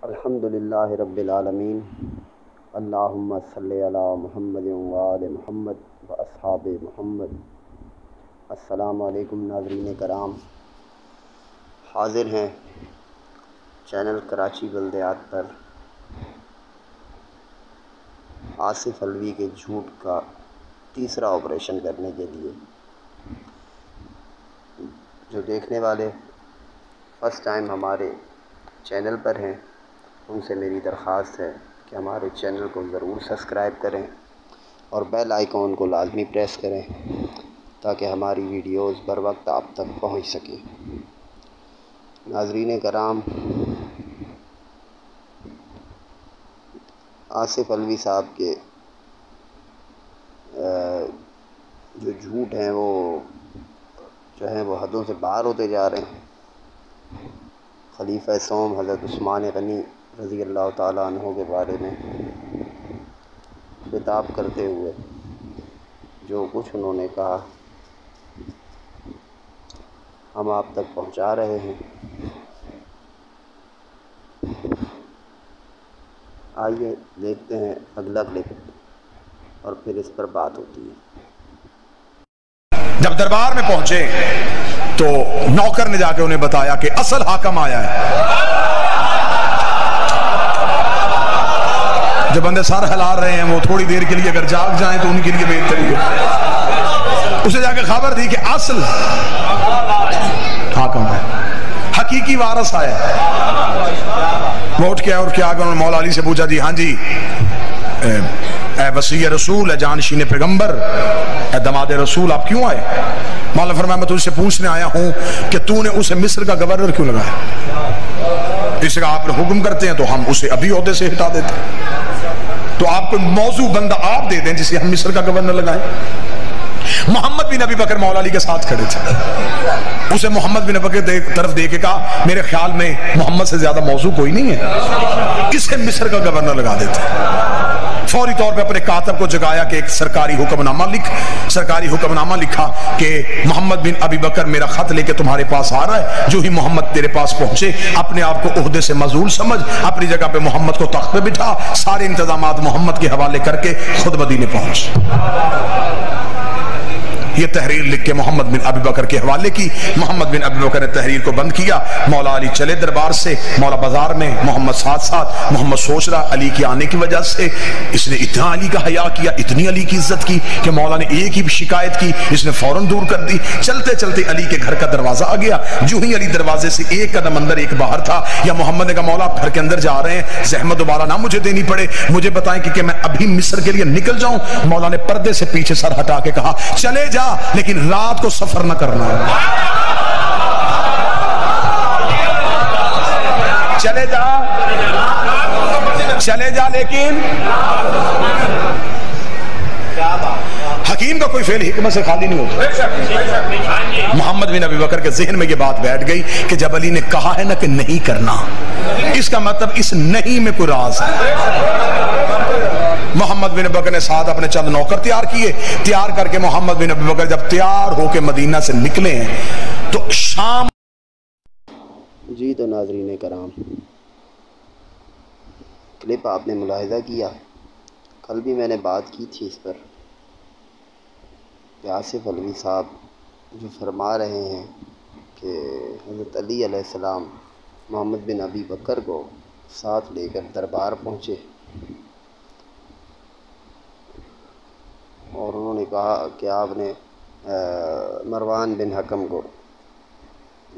الحمدللہ رب العالمین اللہم صلی علی محمد وآل محمد و اصحاب محمد۔ السلام علیکم ناظرین کرام، حاضر ہیں چینل کراچی بلدیات پر آصف الوی کے جھوٹ کا تیسرا آپریشن کرنے کے لیے۔ جو دیکھنے والے فرسٹ ٹائم ہمارے چینل پر ہیں ان سے میری درخواست ہے کہ ہمارے چینل کو ضرور سبسکرائب کریں اور بیل آئیکن کو لازمی پریس کریں تاکہ ہماری ویڈیوز بر وقت آپ تک پہنچ سکیں۔ ناظرین کرام، آصف الوی صاحب کے جو جھوٹ ہیں وہ حدوں سے باہر ہوتے جا رہے ہیں۔ خلیفہ سوم حضرت عثمان غنی رضی اللہ تعالیٰ عنہ کے بارے میں خطاب کرتے ہوئے جو کچھ انہوں نے کہا ہم آپ تک پہنچا رہے ہیں۔ آئیے دیکھتے ہیں اگلا کلپ اور پھر اس پر بات ہوتی ہے۔ جب دربار میں پہنچے تو نوکر نے جا کے انہیں بتایا کہ اصل حاکم آیا ہے۔ جو بندے سر ہلا رہے ہیں وہ تھوڑی دیر کے لیے اگر جاگ جائیں تو ان کے لیے بہتری ہے۔ اسے جا کے خبر دی کہ اصل حاکم ہے، حقیقی وارث آیا۔ وہ اٹھ کے اور کیا کہ انہوں نے مولا علی سے پوچھا، جی ہاں جی اے وصی رسول، اے جانشین پیغمبر، اے دماد رسول، آپ کیوں آئے؟ مولا نے فرمایا میں تجھ سے پوچھنے آیا ہوں کہ تو نے اسے مصر کا گورنر کیوں لگایا؟ اس کا آپ حکم کرتے ہیں تو ہم اسے ابھی عہدے سے ہٹا دیتے ہیں، تو آپ کو موضوع بندہ آپ دے دیں جسے ہم مصر کا گورنر لگائیں۔ محمد بن ابی بکر مولا علی کے ساتھ کھڑے تھے۔ اسے محمد بن ابی بکر طرف دے کے کہا میرے خیال میں محمد سے زیادہ موضوع کوئی نہیں ہے، اسے مصر کا گورنر لگا دیتے ہیں۔ فوری طور پہ اپنے کاتب کو جگایا کہ ایک سرکاری حکم نامہ لکھا کہ محمد بن ابی بکر میرا خط لے کے تمہارے پاس آ رہا ہے، جو ہی محمد تیرے پاس پہنچے اپنے آپ کو عہدے سے معزول سمجھ، اپنی جگہ پہ محمد کو تخت پہ بٹھا، سارے انتظامات محمد کے حوالے کر کے خود مدینے پہنچ۔ یہ تحریر لکھ کے محمد بن ابی بکر کے حوالے کی۔ محمد بن ابی بکر نے تحریر کو بند کیا۔ مولا علی چلے دربار سے، مولا بازار میں، محمد ساتھ، محمد سوچ رہا علی کے آنے کی وجہ سے اس نے اتنا علی کا حیا کیا، اتنی علی کی عزت کی کہ مولا نے ایک ہی شکایت کی، اس نے فوراً دور کر دی۔ چلتے چلتے علی کے گھر کا دروازہ آ گیا، جو ہی علی دروازے سے ایک قدم اندر ایک باہر تھا، یا محمد نے کہا مولا آپ گھر کے اندر جا رہے ہیں، زحمت دوبارہ نہ مجھے دینی پڑے، مجھے بتائیں کہ میں ابھی مصر کے لیے نکل جاؤں؟ مولا نے پردے سے پیچھے سر ہٹا کے کہا چلے جا، لیکن رات کو سفر نہ کرنا، چلے جا لیکن حکیم کا کوئی فعل حکمت سے خالی نہیں ہوتا۔ محمد بن ابی بکر کے ذہن میں یہ بات بیٹھ گئی کہ جب علی نے کہا ہے نا کہ نہیں کرنا، اس کا مطلب اس نہیں میں کوئی راز ہے۔ محمد بن ابی بکر نے ساتھ اپنے چند نوکر تیار کر کے محمد بن ابی بکر جب تیار ہو کے مدینہ سے نکلے ہیں تو شام۔ جی تو ناظرین کرام، کلپ آپ نے ملاحظہ کیا، کل بھی میں نے بات کی تھی اس پر کہ آصف الوی صاحب جو فرما رہے ہیں کہ حضرت علی علیہ السلام محمد بن ابی بکر کو ساتھ لے کر دربار پہنچے اور انہوں نے کہا کہ آپ نے مروان بن حکم کو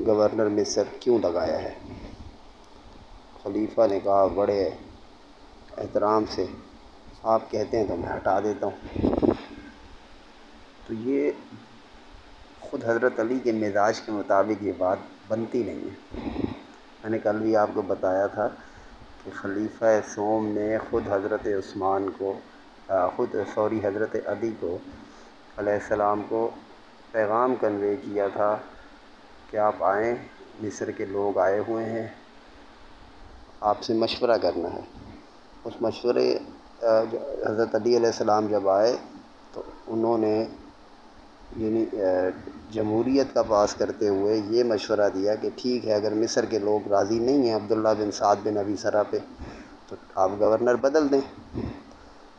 گورنر مصر کیوں لگایا ہے؟ خلیفہ نے کہا بڑے احترام سے آپ کہتے ہیں تو میں ہٹا دیتا ہوں۔ تو یہ خود حضرت علی کے مزاج کے مطابق یہ بات بنتی نہیں ہے۔ میں نے کل بھی آپ کو بتایا تھا کہ خلیفہ سوم نے خود حضرت حضرت علی کو علیہ السلام کو پیغام کنوے کیا تھا کہ آپ آئیں، مصر کے لوگ آئے ہوئے ہیں، آپ سے مشورہ کرنا ہے۔ اس مشورے حضرت علی علیہ السلام جب آئے تو انہوں نے یعنی جمہوریت کا پاس کرتے ہوئے یہ مشورہ دیا کہ ٹھیک ہے، اگر مصر کے لوگ راضی نہیں ہیں عبداللہ بن سعد بن ابی سرح پہ تو آپ گورنر بدل دیں۔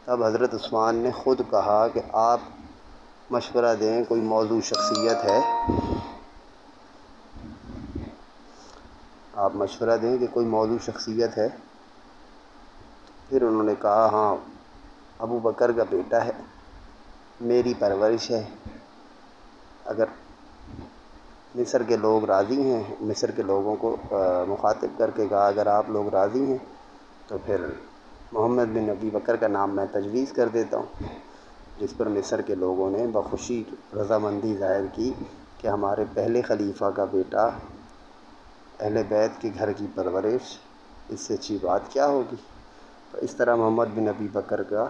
تب حضرت عثمان نے خود کہا کہ آپ مشورہ دیں، کوئی موضوع شخصیت ہے، آپ مشورہ دیں کہ کوئی موضوع شخصیت ہے۔ پھر انہوں نے کہا ہاں، ابو بکر کا بیٹا ہے، میری پرورش ہے، اگر مصر کے لوگ راضی ہیں، مصر کے لوگوں کو مخاطب کر کے کہا اگر آپ لوگ راضی ہیں تو پھر محمد بن ابی بکر کا نام میں تجویز کر دیتا ہوں، جس پر مصر کے لوگوں نے بخوشی رضامندی ظاہر کی کہ ہمارے پہلے خلیفہ کا بیٹا، اہل بیت کے گھر کی پرورش، اس سے اچھی بات کیا ہوگی۔ تو اس طرح محمد بن ابی بکر کا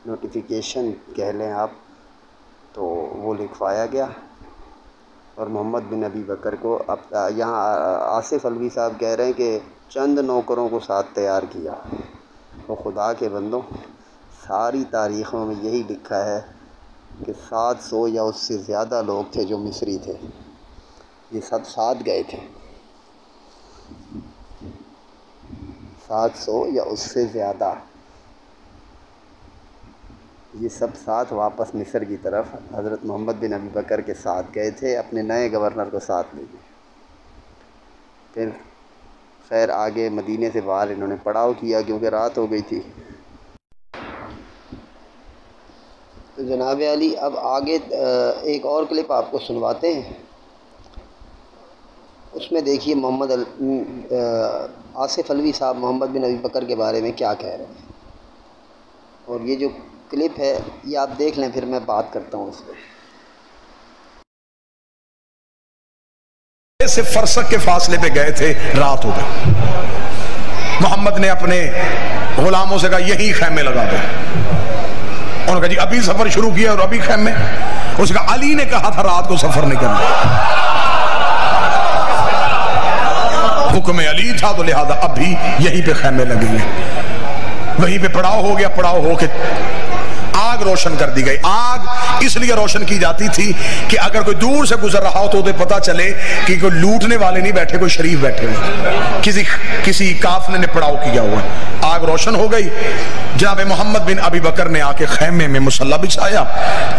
نوٹیفیکیشن کہہ لیں آپ، تو وہ لکھوایا گیا، اور محمد بن ابی بکر کو اب یہاں آصف علوی صاحب کہہ رہے ہیں کہ چند نوکروں کو ساتھ تیار کیا۔ وہ خدا کے بندوں، ساری تاریخوں میں یہی لکھا ہے کہ 700 یا اس سے زیادہ لوگ تھے جو مصری تھے، یہ سب ساتھ گئے تھے، 700 یا اس سے زیادہ، یہ سب ساتھ واپس مصر کی طرف حضرت محمد بن ابی بکر کے ساتھ گئے تھے، اپنے نئے گورنر کو ساتھ لے گئے۔ پھر خیر آگے مدینے سے باہر انہوں نے پڑاؤ کیا کیونکہ رات ہو گئی تھی۔ تو جناب علی اب آگے ایک اور کلپ آپ کو سنواتے ہیں، اس میں دیکھیے آصف علوی صاحب محمد بن ابی بکر کے بارے میں کیا کہہ رہے ہیں، اور یہ جو کلپ ہے یہ آپ دیکھ لیں، پھر میں بات کرتا ہوں اس پہ۔ سے فرسخ کے فاصلے پہ گئے تھے، رات ہو گئی، محمد نے اپنے غلاموں سے کہا یہی خیمے لگا دو، انہوں نے کہا جی ابھی سفر شروع کیا اور ابھی خیمے، اس نے کہا علی نے کہا تھا رات کو سفر نہیں کرنا، حکم علی تھا تو لہذا اب بھی یہیں پہ خیمے لگے ہیں، وہیں پہ پڑاؤ ہو گیا، پڑاؤ ہو کے آگ روشن کر دی گئی۔ آگ اس لیے روشن کی جاتی تھی کہ اگر کوئی دور سے گزر رہا ہو تو اسے پتہ چلے کہ کوئی لوٹنے والے نہیں بیٹھے، کوئی شریف بیٹھے ہوئے، کسی قافلے نے پڑاؤ کیا ہوا۔ آگ روشن ہو گئی، جناب محمد بن ابی بکر نے آ کے خیمے میں مصلی بچھایا،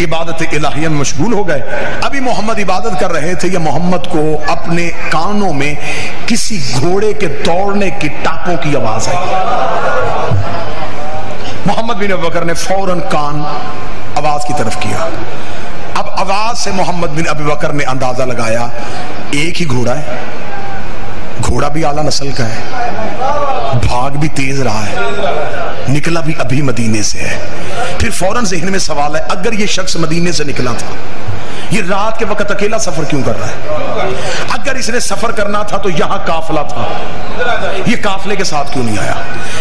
عبادت الہیہ میں مشغول ہو گئے۔ ابھی محمد عبادت کر رہے تھے، یا محمد کو اپنے کانوں میں کسی گھوڑے کے دوڑنے کی ٹاپوں کی آواز آئی۔ محمد بن ابی بکر نے فوراً کان آواز کی طرف کیا۔ اب آواز سے محمد بن ابی بکر نے اندازہ لگایا ایک ہی گھوڑا ہے، گھوڑا بھی اعلیٰ نسل کا ہے، بھاگ بھی تیز رہا ہے، نکلا بھی ابھی مدینے سے ہے۔ پھر فوراً ذہن میں سوال ہے اگر یہ شخص مدینے سے نکلا تھا، یہ رات کے وقت اکیلا سفر کیوں کر رہا ہے؟ اگر اس نے سفر کرنا تھا تو یہاں قافلہ تھا، یہ قافلے کے ساتھ کیوں نہیں آیا؟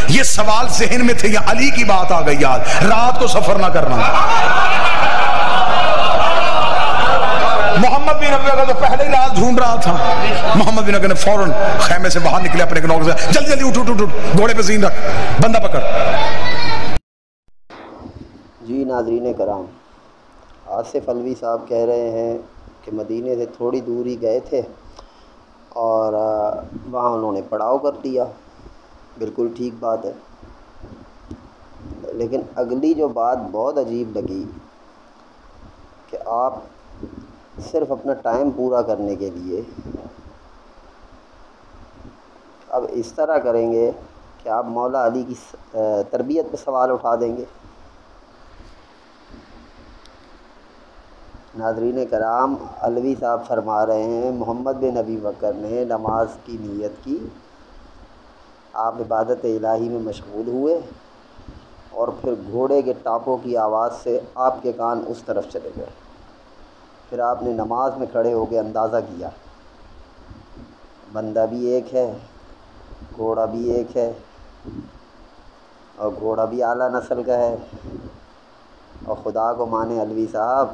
یہ سوال ذہن میں تھے، یا علی کی بات آ گئی یاد، رات کو سفر نہ کرنا۔ محمد بن ابی بکر تو پہلے ہی رات ڈھونڈ رہا تھا۔ محمد بن ابی بکر نے فوراً خیمے سے باہر نکلے، اپنے نوکر سے جلدی جلدی اٹھ گھوڑے پہ زین رکھ، بندہ پکڑ۔ جی ناظرین کرام، آصف علوی صاحب کہہ رہے ہیں کہ مدینے سے تھوڑی دوری گئے تھے اور وہاں انہوں نے پڑاؤ کر دیا، بالکل ٹھیک بات ہے، لیکن اگلی جو بات بہت عجیب لگی کہ آپ صرف اپنا ٹائم پورا کرنے کے لیے اب اس طرح کریں گے کہ آپ مولا علی کی تربیت پہ سوال اٹھا دیں گے۔ ناظرین کرام، علوی صاحب فرما رہے ہیں محمد بن ابی بکر نے نماز کی نیت کی، آپ عبادت الہی میں مشغول ہوئے، اور پھر گھوڑے کے ٹاپوں کی آواز سے آپ کے کان اس طرف چلے گئے۔ پھر آپ نے نماز میں کھڑے ہو کے اندازہ کیا، بندہ بھی ایک ہے، گھوڑا بھی ایک ہے، اور گھوڑا بھی اعلیٰ نسل کا ہے، اور خدا کو مانے علوی صاحب،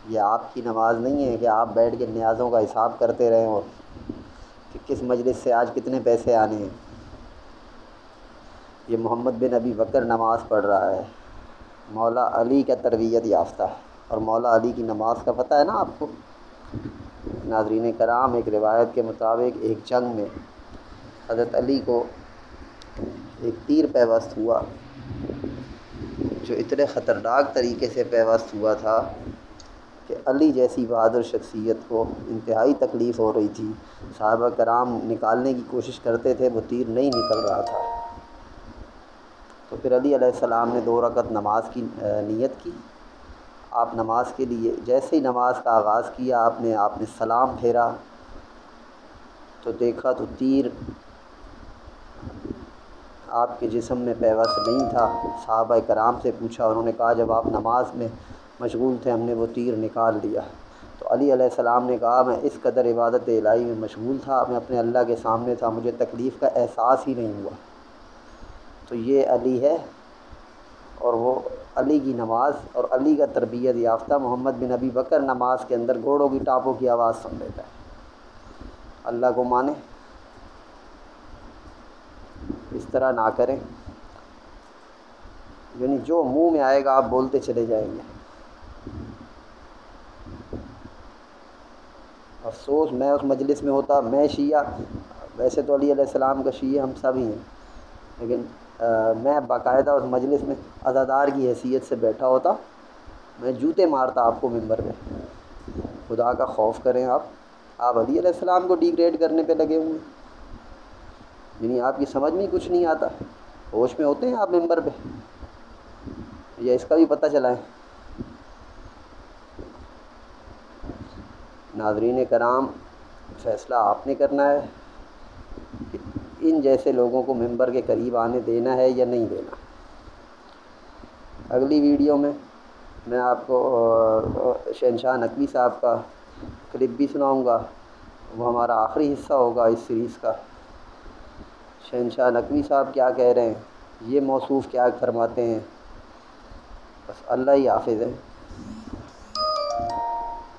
یہ آپ کی نماز نہیں ہے کہ آپ بیٹھ کے نیازوں کا حساب کرتے رہیں اور کہ کس مجلس سے آج کتنے پیسے آنے ہیں۔ یہ محمد بن ابی بکر نماز پڑھ رہا ہے، مولا علی کا تربیت یافتہ، اور مولا علی کی نماز کا پتہ ہے نا آپ کو؟ ناظرین کرام، ایک روایت کے مطابق ایک جنگ میں حضرت علی کو ایک تیر پیوست ہوا، جو اتنے خطرناک طریقے سے پیوست ہوا تھا کہ علی جیسی بہادر شخصیت کو انتہائی تکلیف ہو رہی تھی۔ صحابہ کرام نکالنے کی کوشش کرتے تھے، وہ تیر نہیں نکل رہا تھا۔ تو پھر علی علیہ السلام نے 2 رکعت نماز کی نیت کی۔ آپ نماز کے لیے جیسے ہی نماز کا آغاز کیا، آپ نے سلام پھیرا تو دیکھا تو تیر آپ کے جسم میں پیوست نہیں تھا۔ صحابہ کرام سے پوچھا، انہوں نے کہا جب آپ نماز میں مشغول تھے ہم نے وہ تیر نکال لیا۔ تو علی علیہ السلام نے کہا میں اس قدر عبادت الہی میں مشغول تھا، میں اپنے اللہ کے سامنے تھا، مجھے تکلیف کا احساس ہی نہیں ہوا۔ تو یہ علی ہے، اور وہ علی کی نماز اور علی کا تربیت یافتہ محمد بن ابی بکر نماز کے اندر گھوڑوں کی ٹاپوں کی آواز سن لیتا ہے۔ اللہ کو مانے، اس طرح نہ کریں، یعنی جو منہ میں آئے گا آپ بولتے چلے جائیں گے۔ افسوس میں اس مجلس میں ہوتا، میں شیعہ، ویسے تو علی علیہ السلام کا شیعہ ہم سب ہی ہیں، لیکن میں باقاعدہ اس مجلس میں عزادار کی حیثیت سے بیٹھا ہوتا، میں جوتے مارتا آپ کو ممبر پہ۔ خدا کا خوف کریں آپ علی علیہ السلام کو ڈیگریڈ کرنے پہ لگے ہوئے ہیں، یعنی آپ کی سمجھ میں کچھ نہیں آتا، ہوش میں ہوتے ہیں آپ ممبر پہ؟ یا اس کا بھی پتہ چلائیں۔ ناظرین کرام، فیصلہ آپ نے کرنا ہے کہ ان جیسے لوگوں کو ممبر کے قریب آنے دینا ہے یا نہیں دینا۔ اگلی ویڈیو میں آپ کو شہنشاہ نقوی صاحب کا کلپ بھی سناؤں گا، وہ ہمارا آخری حصہ ہوگا اس سیریز کا۔ شہنشاہ نقوی صاحب کیا کہہ رہے ہیں، یہ موصوف کیا فرماتے ہیں، بس اللہ ہی حافظ ہے۔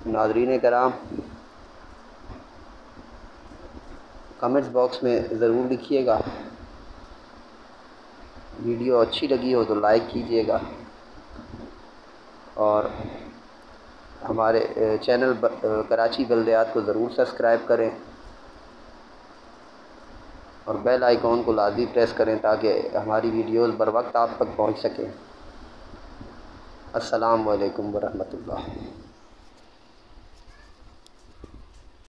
ناظرین کرام، کمنٹس باکس میں ضرور لکھیے گا، ویڈیو اچھی لگی ہو تو لائک کیجیے گا، اور ہمارے چینل کراچی بلدیات کو ضرور سبسکرائب کریں، اور بیل آئیکن کو لازمی پریس کریں تاکہ ہماری ویڈیوز بر وقت آپ تک پہنچ سکیں۔ السلام علیکم ورحمۃ اللہ۔